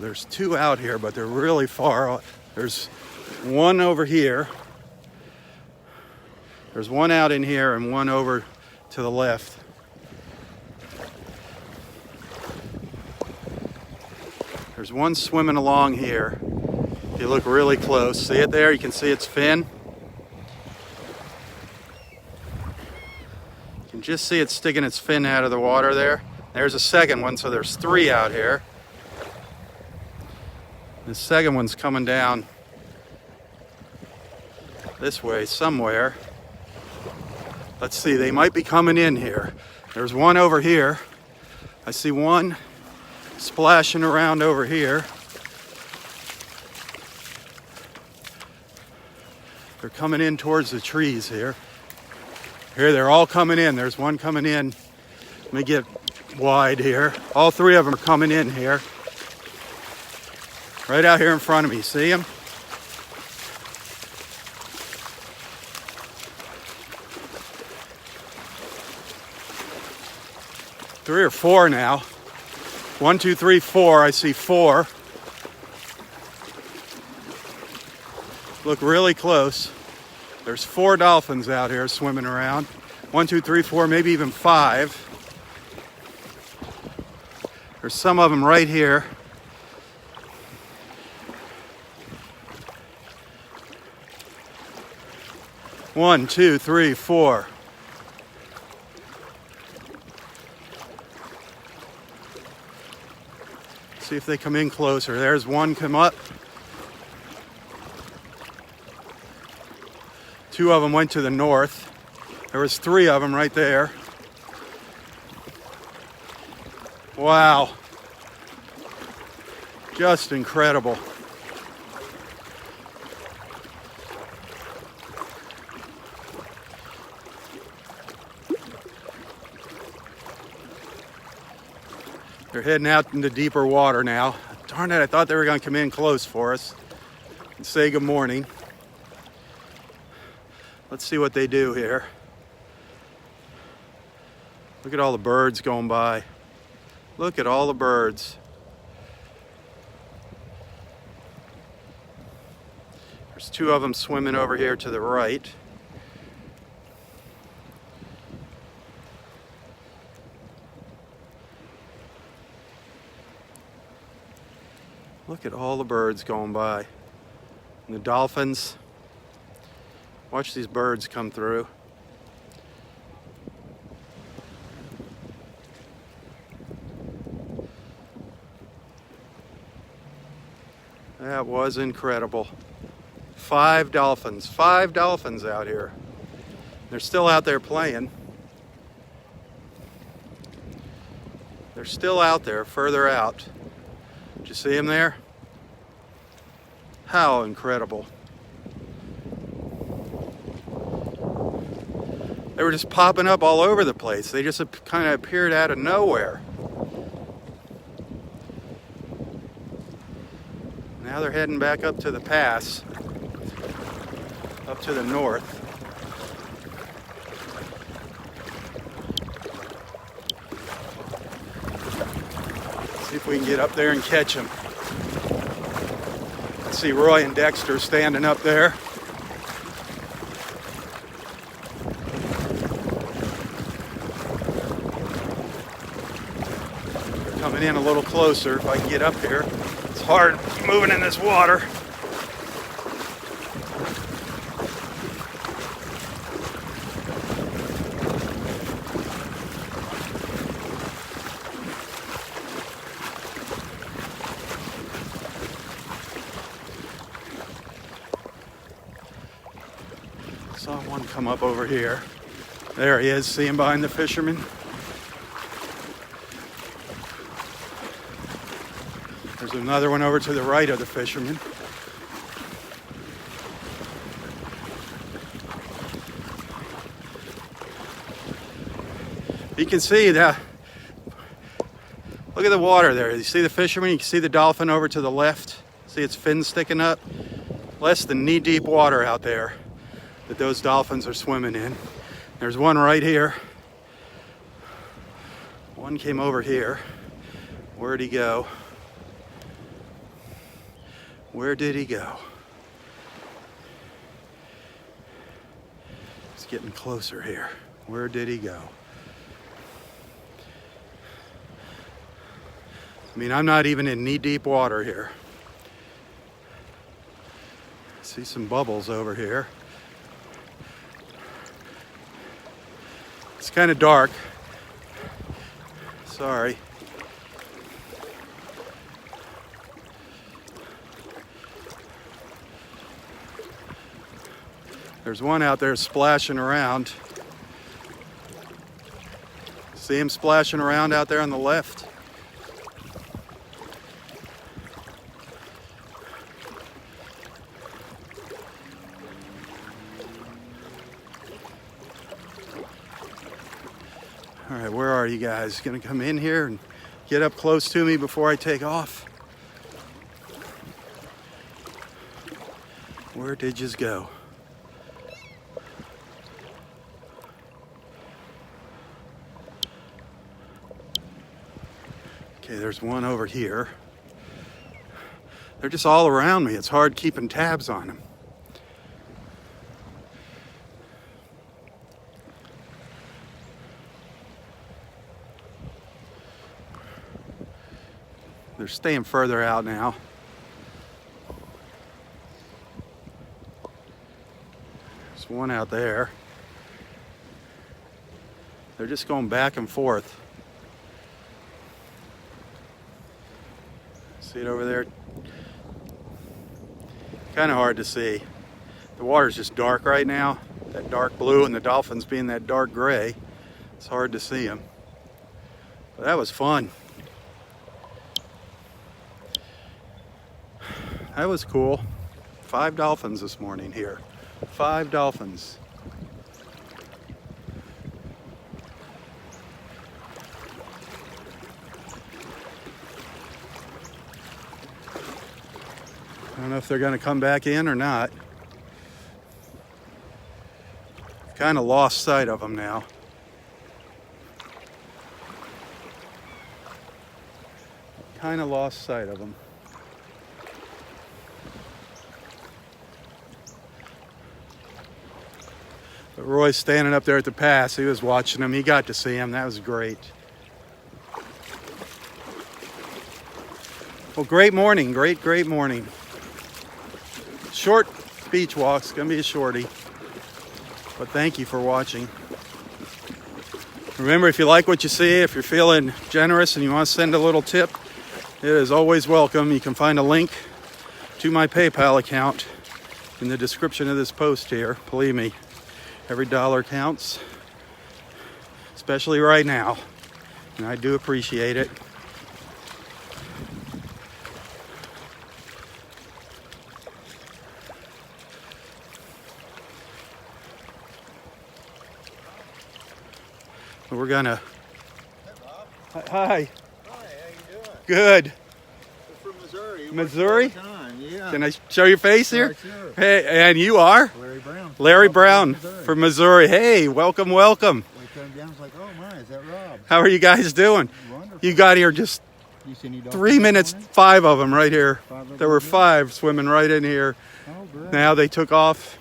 So there's two out here, but they're really far. There's one over here. There's one out in here and one over to the left. There's one swimming along here. If you look really close, see it there? You can see its fin. You can just see it sticking its fin out of the water there. There's a second one, so there's three out here. The second one's coming down this way somewhere. Let's see, they might be coming in here. There's one over here. I see one splashing around over here. They're coming in towards the trees here. Here, they're all coming in. There's one coming in. Let me get wide here. All three of them are coming in here. Right out here in front of me. See them? Three or four now. 1, 2, 3, 4. I see four. Look really close. There's 4 dolphins out here swimming around. 1, 2, 3, 4, maybe even 5. There's some of them right here. One, two, three, four. See if they come in closer. There's one come up. 2 of them went to the north. There was 3 of them right there. Wow. Just incredible. They're heading out into deeper water now. Darn it, I thought they were going to come in close for us and say good morning. Let's see what they do here. Look at all the birds going by. Look at all the birds. There's 2 of them swimming over here to the right. Look at all the birds going by. And the dolphins. Watch these birds come through. That was incredible. 5 dolphins. 5 dolphins out here. They're still out there playing. They're still out there, further out. Did you see them there? How incredible. They were just popping up all over the place. They just kind of appeared out of nowhere. Now they're heading back up to the pass, up to the north. See if we can get up there and catch them. I see Roy and Dexter standing up there. They're coming in a little closer if I can get up here. It's hard moving in this water. Saw one come up over here. There he is, see him behind the fisherman? There's another one over to the right of the fisherman. You can see that. Look at the water there. You see the fisherman? You can see the dolphin over to the left. See its fins sticking up? Less than knee-deep water out there that those dolphins are swimming in. There's one right here. One came over here. Where'd he go? Where did he go? It's getting closer here. Where did he go? I mean, I'm not even in knee-deep water here. See some bubbles over here. It's kind of dark. Sorry. There's one out there splashing around. See him splashing around out there on the left? All right, where are you guys? Gonna come in here and get up close to me before I take off? Where did yous go? Okay, there's one over here. They're just all around me. It's hard keeping tabs on them. They're staying further out now. There's one out there. They're just going back and forth. See it over there? Kind of hard to see. The water's just dark right now. That dark blue and the dolphins being that dark gray. It's hard to see them. But that was fun. That was cool. 5 dolphins this morning here. 5 dolphins. I don't know if they're going to come back in or not. Kind of lost sight of them now. Kind of lost sight of them. But Roy's standing up there at the pass. He was watching them. He got to see them. That was great. Well, great morning. Great morning. Short beach walk's gonna be a shorty, but thank you for watching. Remember, if you like what you see, if you're feeling generous and you want to send a little tip, it is always welcome. You can find a link to my PayPal account in the description of this post here. Believe me, every dollar counts, especially right now, and I do appreciate it. We're gonna. Hey, Rob. Hi. Hi, how you doing? Good. We're from Missouri. We Missouri? work all the time. Yeah. Can I show your face here? Sure. Hey, and you are? Larry Brown. Larry Brown Missouri. from Missouri. Hey, welcome. We came down, it's like, oh my, is that Rob? How are you guys doing? Wonderful. You got here just You see any dolphins 3 this minutes, morning? 5 of them right here. 5 of them There were here? 5 swimming right in here. Oh, great. Now they took off.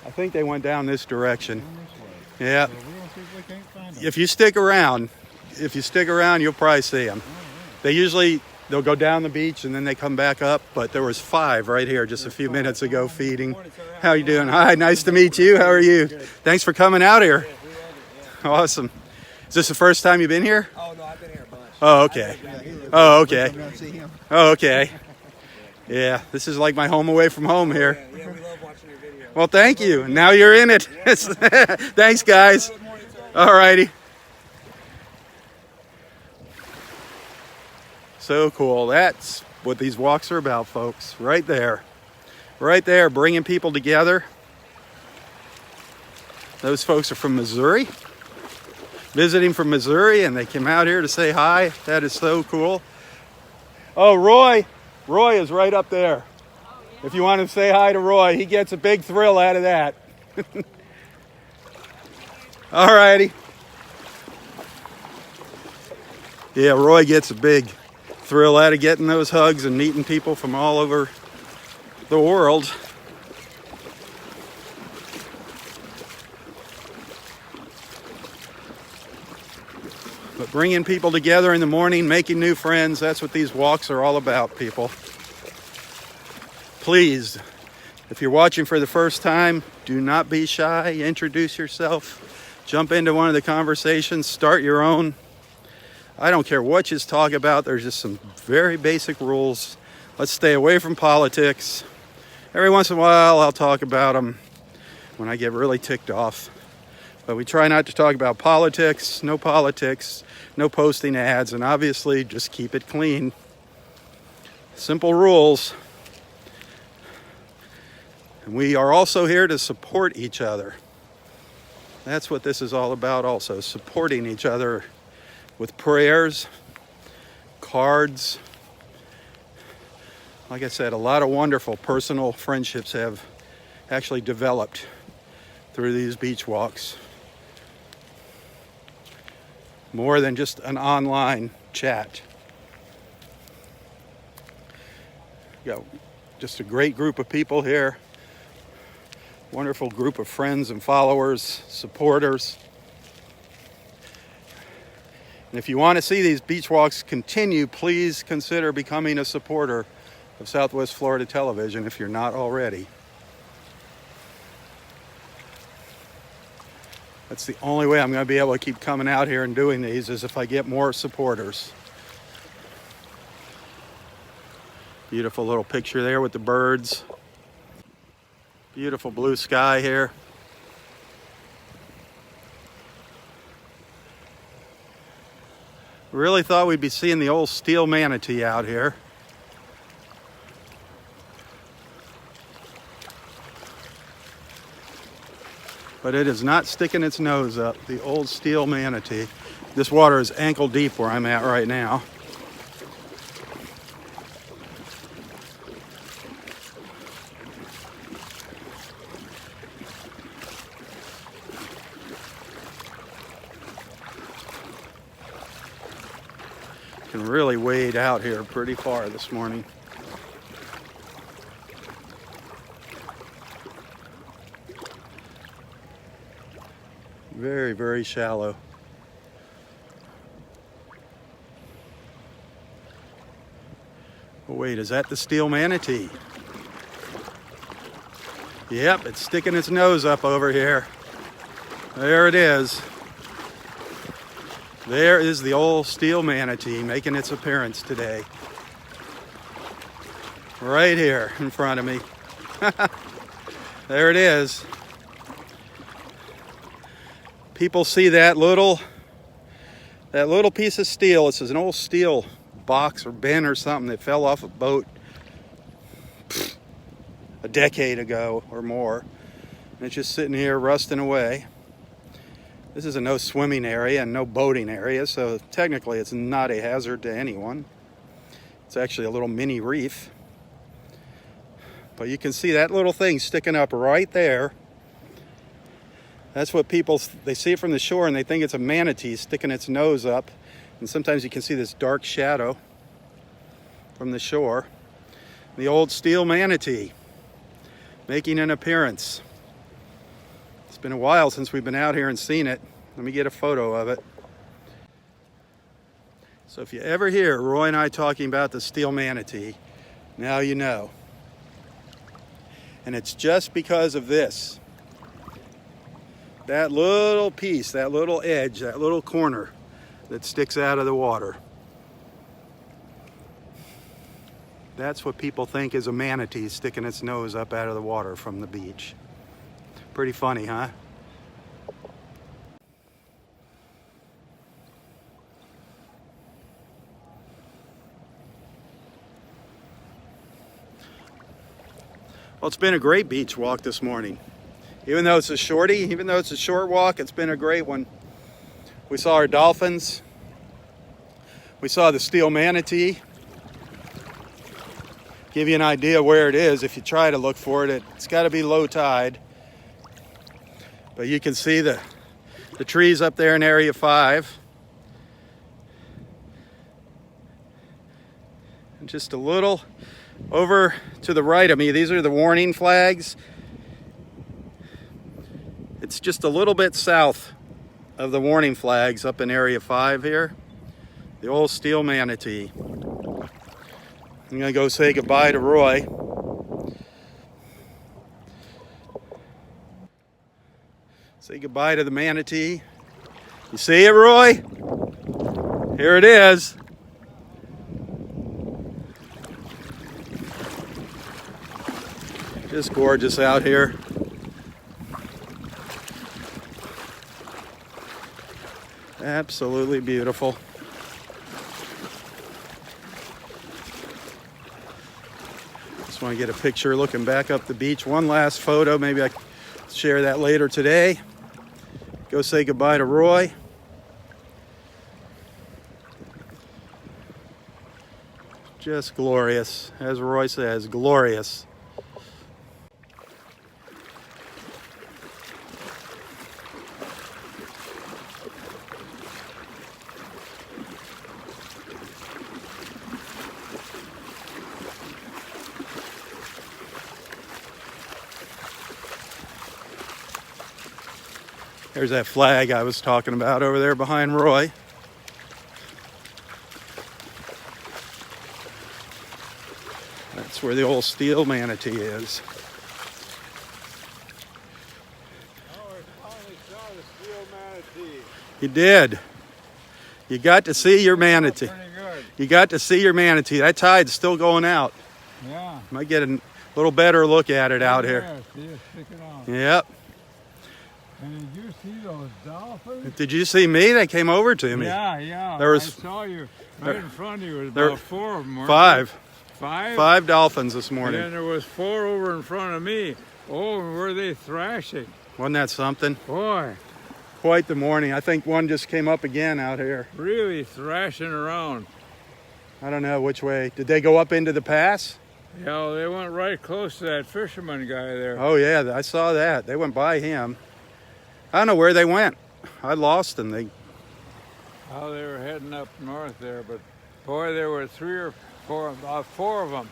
I think they went down this direction. Down this way. Yeah. So we're gonna see if we can't find them. If you stick around, you'll probably see them. They'll go down the beach and then they come back up, but there was 5 right here just a few minutes ago feeding. How you doing? Hi, nice to meet you. How are you? Thanks for coming out here. Awesome. Is this the first time you've been here? Oh, no, I've been here a bunch. Oh, okay. Yeah, he lives Oh, there. okay. Come down and see him. Oh, okay. Yeah, this is like my home away from home here. Yeah, we love watching your videos. Well, thank you. Now you're in it. Thanks, guys. All righty. So cool. That's what these walks are about, folks. Right there. Right there, bringing people together. Those folks are from Missouri. Visiting from Missouri, and they came out here to say hi. That is so cool. Oh, Roy. Roy is right up there. If you want to say hi to Roy, he gets a big thrill out of that. All righty. Yeah, Roy gets a big thrill out of getting those hugs and meeting people from all over the world. But bringing people together in the morning, making new friends, that's what these walks are all about, people. Please, if you're watching for the first time, do not be shy. Introduce yourself. Jump into one of the conversations. Start your own. I don't care what you talk about. There's just some very basic rules. Let's stay away from politics. Every once in a while, I'll talk about them when I get really ticked off. But we try not to talk about politics, no posting ads, and obviously just keep it clean. Simple rules. And we are also here to support each other. That's what this is all about also, supporting each other with prayers, cards. Like I said, a lot of wonderful personal friendships have actually developed through these beach walks. More than just an online chat. Got just a great group of people here. Wonderful group of friends and followers, supporters. And if you want to see these beach walks continue, please consider becoming a supporter of Southwest Florida Television if you're not already. That's the only way I'm going to be able to keep coming out here and doing these, is if I get more supporters. Beautiful little picture there with the birds. Beautiful blue sky here. Really thought we'd be seeing the old steel manatee out here. But it is not sticking its nose up, the old steel manatee. This water is ankle deep where I'm at right now. Can really wade out here pretty far this morning. Very, very shallow. Oh, wait, is that the steel manatee? Yep, it's sticking its nose up over here. There it is. There is the old steel manatee making its appearance today. Right here in front of me. There it is. People see that little piece of steel. This is an old steel box or bin or something that fell off a boat a decade ago or more. And it's just sitting here rusting away. This is a no swimming area and no boating area, so technically it's not a hazard to anyone. It's actually a little mini reef. But you can see that little thing sticking up right there. That's what people, they see it from the shore and they think it's a manatee sticking its nose up. And sometimes you can see this dark shadow from the shore. The old steel manatee making an appearance. It's been a while since we've been out here and seen it. Let me get a photo of it. So if you ever hear Roy and I talking about the steel manatee, now you know. And it's just because of this. That little piece, that little edge, that little corner that sticks out of the water. That's what people think is a manatee sticking its nose up out of the water from the beach. Pretty funny, huh? Well, it's been a great beach walk this morning. Even though it's a shorty, even though it's a short walk, it's been a great one. We saw our dolphins. We saw the steel manatee. Give you an idea where it is. If you try to look for it, it's got to be low tide. But you can see the trees up there in Area 5. And just a little Over to the right of me, these are the warning flags. It's just a little bit south of the warning flags up in Area 5 here. The old steel manatee. I'm gonna go say goodbye to Roy. Say goodbye to the manatee. You see it, Roy? Here it is. Just gorgeous out here. Absolutely beautiful. Just want to get a picture looking back up the beach. One last photo. Maybe I can share that later today. Go say goodbye to Roy. Just glorious. As Roy says, glorious. There's that flag I was talking about over there behind Roy. That's where the old steel manatee is. Oh, I finally saw the steel manatee. You did. You got to see your manatee. Pretty good. You got to see your manatee. That tide's still going out. Yeah. Might get a little better look at it out here. Yeah, see it sticking out. Yep. And did you see those dolphins? Did you see me? They came over to me. Yeah. There was- I saw you right in front of you. There was there- about 4 of them. weren't Five. there? Five? 5 dolphins this And morning. then there was 4 over in front of me. Oh, and were they thrashing? Wasn't that something? Boy, Quite the morning. I think one just came up again out here. really thrashing around. I don't know which way. Did they go up into the pass? Yeah, they went right close to that fisherman guy there. Oh yeah, I saw that. They went by him. I don't know where they went. I lost them. Oh, they were heading up north there, but boy, there were 3 or 4, about 4 of them,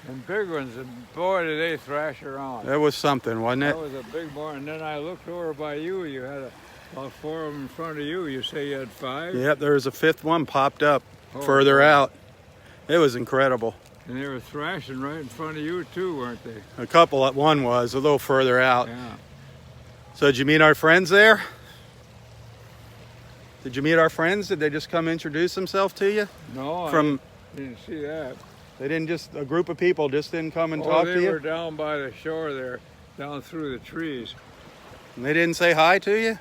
and big ones, and boy, did they thrash around. That was something, wasn't it? That was a big one, and then I looked over by you, you had about 4 of them in front of you. You say you had 5? Yep, there was a 5th one popped up Oh, further wow. out. It was incredible. And they were thrashing right in front of you too, weren't they? A couple, one was a little further out. Yeah. So did you meet our friends there? Did you meet our friends? Did they just come introduce themselves to you? No, From I didn't see that. They didn't just, a group of people just didn't come and Oh, talk they to you? were down by the shore there, down through the trees. And they didn't say hi to you?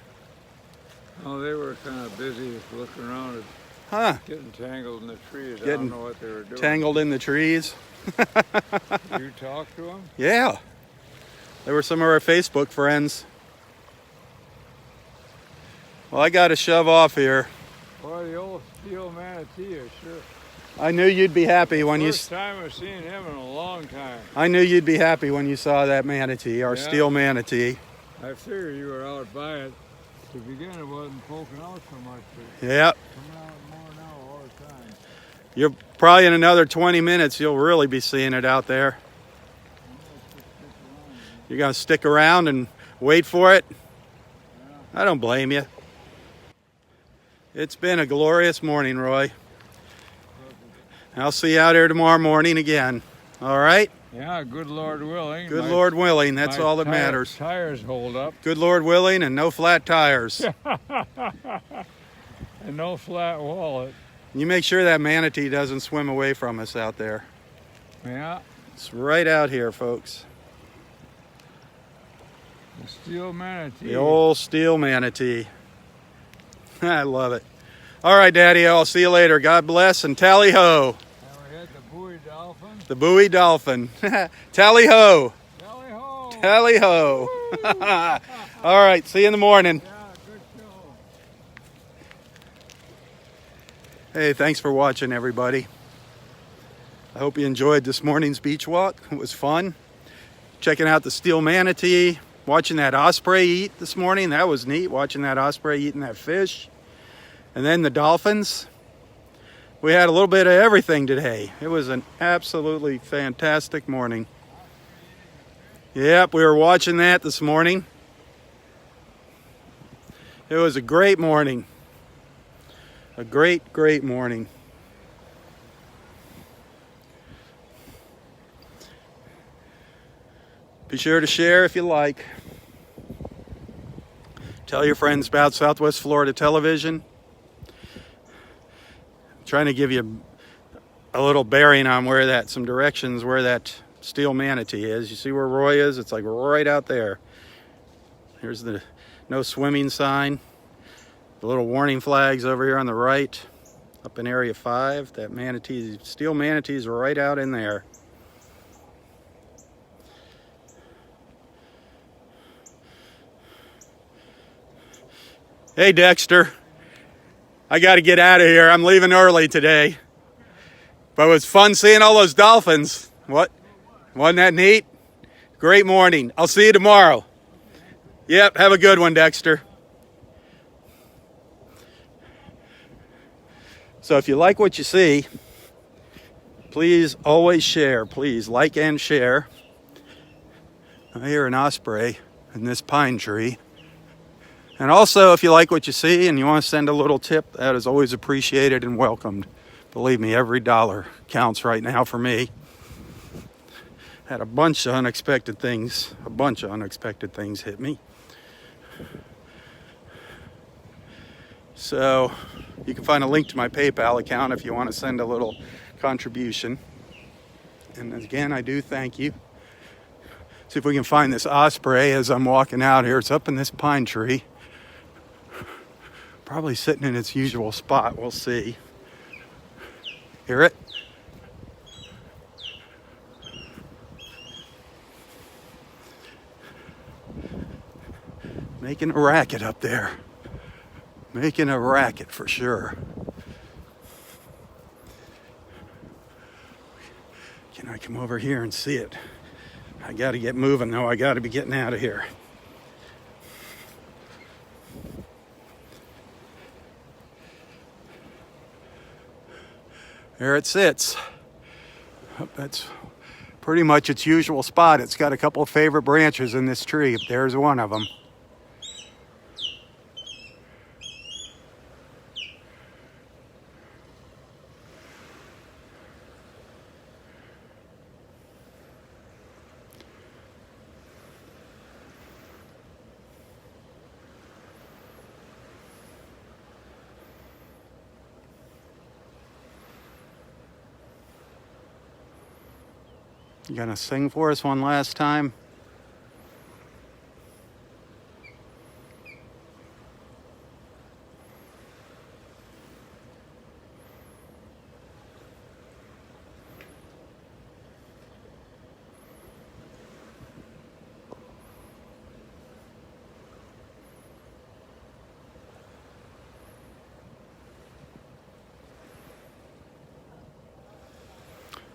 Oh, they were kind of busy looking around at Huh, getting tangled in the trees. I Getting don't know what they were doing. tangled in the trees. You talked to them? Yeah. They were some of our Facebook friends. Well, I got to shove off here. Boy, the old steel manatee is sure. I knew you'd be happy when you. First time I've seen him in a long time. I knew you'd be happy when you saw that manatee, our Yeah. steel manatee. I figured you were out by it. To begin, it wasn't poking out so much, but Yep. coming out more now all the time. You're probably in another 20 minutes, you'll really be seeing it out there. You're going to stick around and wait for it? I don't blame you. It's been a glorious morning, Roy. I'll see you out here tomorrow morning again. All right? Yeah, good Lord willing. Good My- Lord willing, that's my all that tire- matters. Tires hold up. Good Lord willing and no flat tires. And no flat wallet. You make sure that manatee doesn't swim away from us out there. Yeah, It's right out here, folks. the steel manatee. The old steel manatee. I love it. All right, Daddy, I'll see you later. God bless and tally ho. And we had the buoy dolphin. The buoy dolphin. Tally ho. Tally ho! Tally ho. All right, see you in the morning. Yeah, good show. Hey, thanks for watching, everybody. I hope you enjoyed this morning's beach walk. It was fun. Checking out the steel manatee, watching that osprey eat this morning. That was neat, watching that osprey eating that fish. And then the dolphins. We had a little bit of everything today. It was an absolutely fantastic morning. Yep, we were watching that this morning. It was a great morning. A great, great morning. Be sure to share if you like. Tell your friends about Southwest Florida Television. I'm trying to give you a little bearing on some directions where that steel manatee is. You see where Roy is? It's like right out there. Here's the no swimming sign. The little warning flags over here on the right, up in area 5. That steel manatee is right out in there. Hey Dexter, I got to get out of here. I'm leaving early today. But it was fun seeing all those dolphins. What? Wasn't that neat? Great morning. I'll see you tomorrow. Yep, have a good one, Dexter. So if you like what you see, please always share. Please like and share. I hear an osprey in this pine tree. And also, if you like what you see and you want to send a little tip, that is always appreciated and welcomed. Believe me, every dollar counts right now for me. Had a bunch of unexpected things hit me. So you can find a link to my PayPal account if you want to send a little contribution. And again, I do thank you. See if we can find this osprey as I'm walking out here. It's up in this pine tree. Probably sitting in its usual spot. We'll see. Hear it? Making a racket up there. Making a racket for sure. Can I come over here and see it? I got to get moving though. I got to be getting out of here. There it sits. That's pretty much its usual spot. It's got a couple of favorite branches in this tree. There's one of them. You gonna sing for us one last time?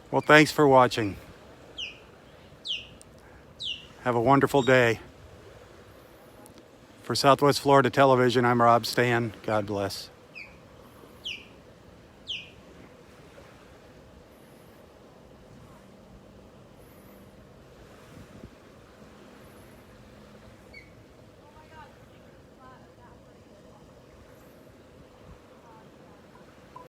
Well, thanks for watching. Have a wonderful day. For Southwest Florida Television, I'm Rob Stan. God bless.